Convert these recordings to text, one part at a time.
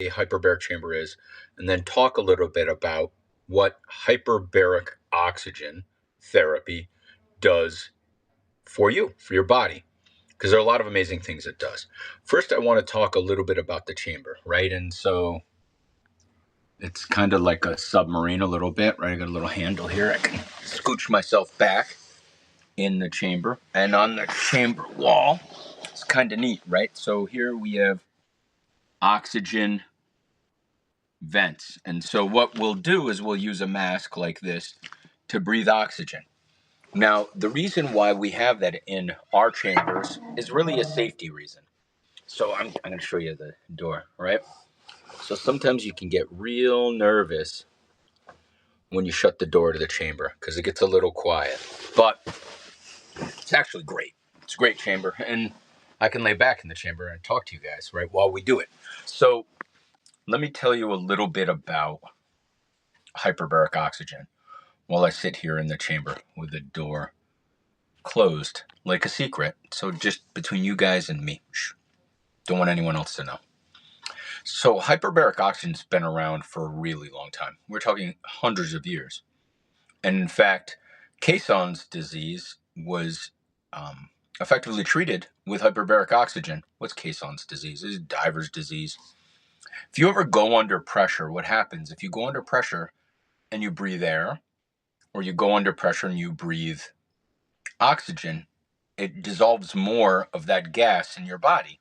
a hyperbaric chamber is, and then talk a little bit about what hyperbaric oxygen therapy does for you, for your body, because there are a lot of amazing things it does. First, I want to talk a little bit about the chamber, right? And so it's kind of like a submarine a little bit, right? I got a little handle here. I can scooch myself back in the chamber. And on the chamber wall, it's kind of neat, right? So here we have oxygen vents. And so what we'll do is we'll use a mask like this to breathe oxygen. Now, the reason why we have that in our chambers is really a safety reason. So I'm going to show you the door, right? So sometimes you can get real nervous when you shut the door to the chamber because it gets a little quiet. But it's actually great. It's a great chamber. And I can lay back in the chamber and talk to you guys, right, while we do it. So let me tell you a little bit about hyperbaric oxygen while I sit here in the chamber with the door closed like a secret. So just between you guys and me. Shh. Don't want anyone else to know. So hyperbaric oxygen's been around for a really long time. We're talking hundreds of years. And in fact, Caisson's disease was effectively treated with hyperbaric oxygen. What's Caisson's disease? It's diver's disease. If you ever go under pressure, what happens? If you go under pressure and you breathe air, or you go under pressure and you breathe oxygen, it dissolves more of that gas in your body.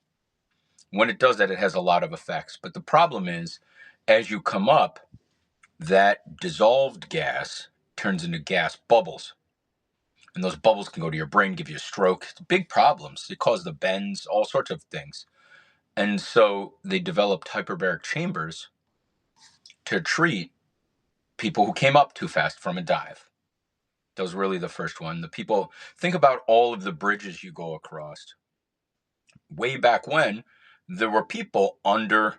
When it does that, it has a lot of effects. But the problem is, as you come up, that dissolved gas turns into gas bubbles. And those bubbles can go to your brain, give you a stroke. It's big problems. They cause the bends, all sorts of things. And so they developed hyperbaric chambers to treat people who came up too fast from a dive. That was really the first one. The people, think about all of the bridges you go across. Way back when, there were people under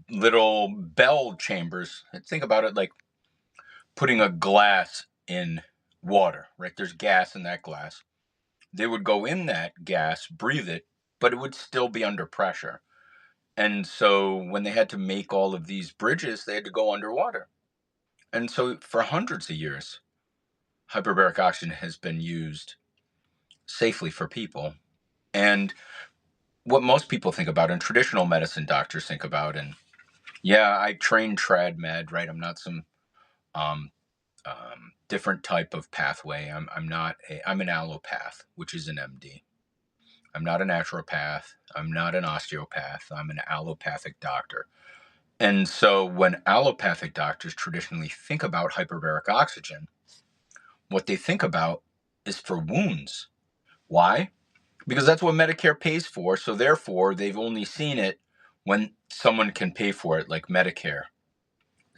little bell chambers. Think about it like putting a glass in water, right? There's gas in that glass. They would go in that gas, breathe it, but it would still be under pressure. And so when they had to make all of these bridges, they had to go underwater. And so for hundreds of years, hyperbaric oxygen has been used safely for people. And what most people think about, and traditional medicine doctors think about, and yeah, I trained trad med, right? I'm not some different type of pathway. I'm an allopath, which is an MD. I'm not a naturopath. I'm not an osteopath. I'm an allopathic doctor. And so when allopathic doctors traditionally think about hyperbaric oxygen, what they think about is for wounds. Why? Because that's what Medicare pays for. So therefore, they've only seen it when someone can pay for it, like Medicare.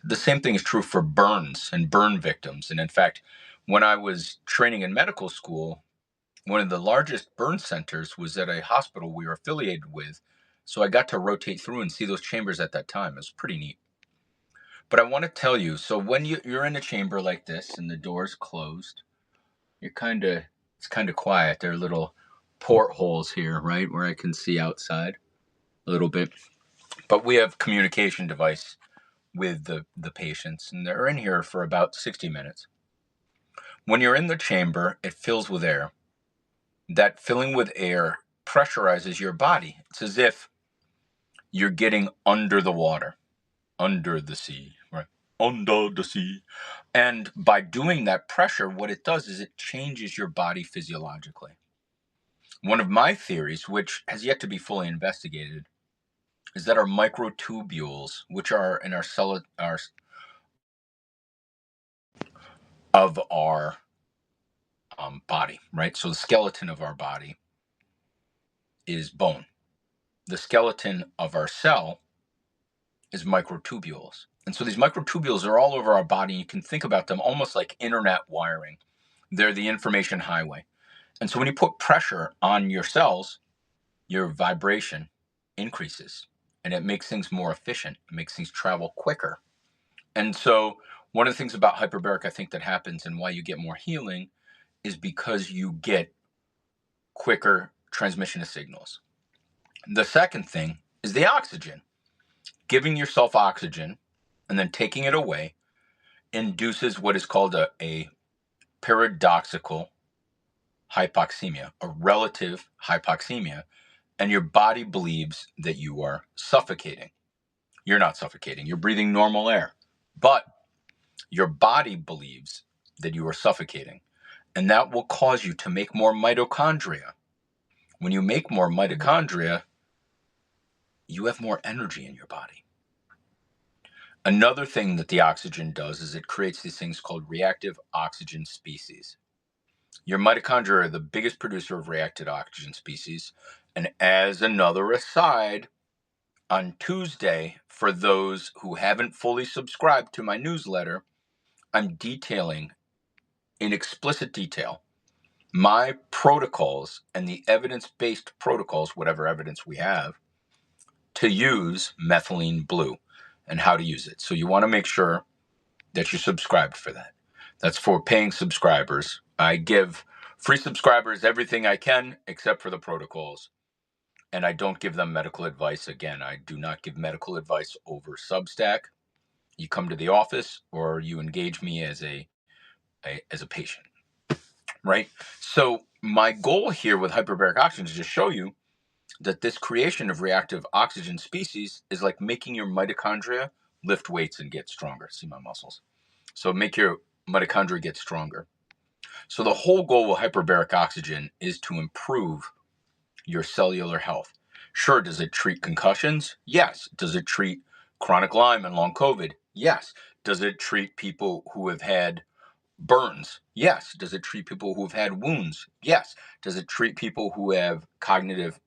The same thing is true for burns and burn victims. And in fact, when I was training in medical school, one of the largest burn centers was at a hospital we were affiliated with. So I got to rotate through and see those chambers at that time. It was pretty neat. But I want to tell you, so when you're in a chamber like this and the door's closed, it's kind of quiet. There are little portholes here, right, where I can see outside a little bit. But we have communication device with the patients, and they're in here for about 60 minutes. When you're in the chamber, it fills with air. That filling with air pressurizes your body. It's as if you're getting under the water, under the sea, right? Under the sea. And by doing that pressure, what it does is it changes your body physiologically. One of my theories, which has yet to be fully investigated, is that our microtubules, which are in our cell, of our body, right? So the skeleton of our body is bone. The skeleton of our cell is microtubules. And so these microtubules are all over our body. You can think about them almost like internet wiring. They're the information highway. And so when you put pressure on your cells, your vibration increases and it makes things more efficient. It makes things travel quicker. And so one of the things about hyperbaric, I think, that happens and why you get more healing is because you get quicker transmission of signals. The second thing is the oxygen. giving yourself oxygen and then taking it away induces what is called a paradoxical hypoxemia, a relative hypoxemia, and your body believes that you are suffocating. You're not suffocating. You're breathing normal air. But your body believes that you are suffocating, and that will cause you to make more mitochondria. When you make more mitochondria, you have more energy in your body. Another thing that the oxygen does is it creates these things called reactive oxygen species. Your mitochondria are the biggest producer of reactive oxygen species. And as another aside, on Tuesday, for those who haven't fully subscribed to my newsletter, I'm detailing in explicit detail my protocols and the evidence-based protocols, whatever evidence we have, to use methylene blue and how to use it. So you want to make sure that you're subscribed for that. That's for paying subscribers. I give free subscribers everything I can except for the protocols. And I don't give them medical advice. Again, I do not give medical advice over Substack. You come to the office or you engage me as a patient, right? So my goal here with hyperbaric oxygen is to show you that this creation of reactive oxygen species is like making your mitochondria lift weights and get stronger. See my muscles? So make your mitochondria get stronger. So the whole goal with hyperbaric oxygen is to improve your cellular health. Sure, does it treat concussions? Yes. Does it treat chronic Lyme and long COVID? Yes. Does it treat people who have had burns? Yes. Does it treat people who have had wounds? Yes. Does it treat people who have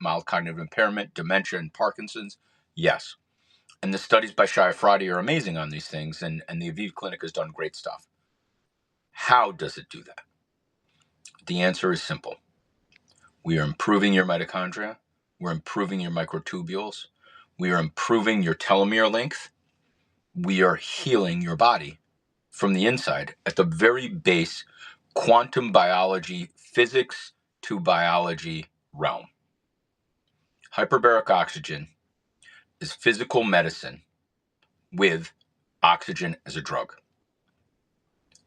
mild cognitive impairment, dementia, and Parkinson's? Yes. And the studies by Shia Fradi are amazing on these things, and the Aviv Clinic has done great stuff. How does it do that? The answer is simple. We are improving your mitochondria. We're improving your microtubules. We are improving your telomere length. We are healing your body from the inside at the very base quantum biology, physics to biology realm. Hyperbaric oxygen is physical medicine with oxygen as a drug.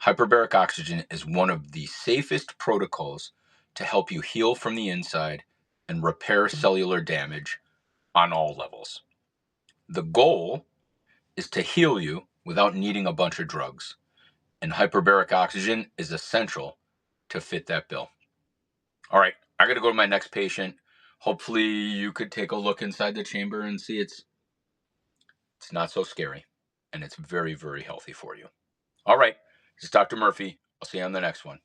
Hyperbaric oxygen is one of the safest protocols to help you heal from the inside and repair cellular damage on all levels. The goal is to heal you without needing a bunch of drugs, and hyperbaric oxygen is essential to fit that bill. All right, I got to go to my next patient. Hopefully you could take a look inside the chamber and see it's not so scary, and it's very, very healthy for you. All right, this is Dr. Murphy. I'll see you on the next one.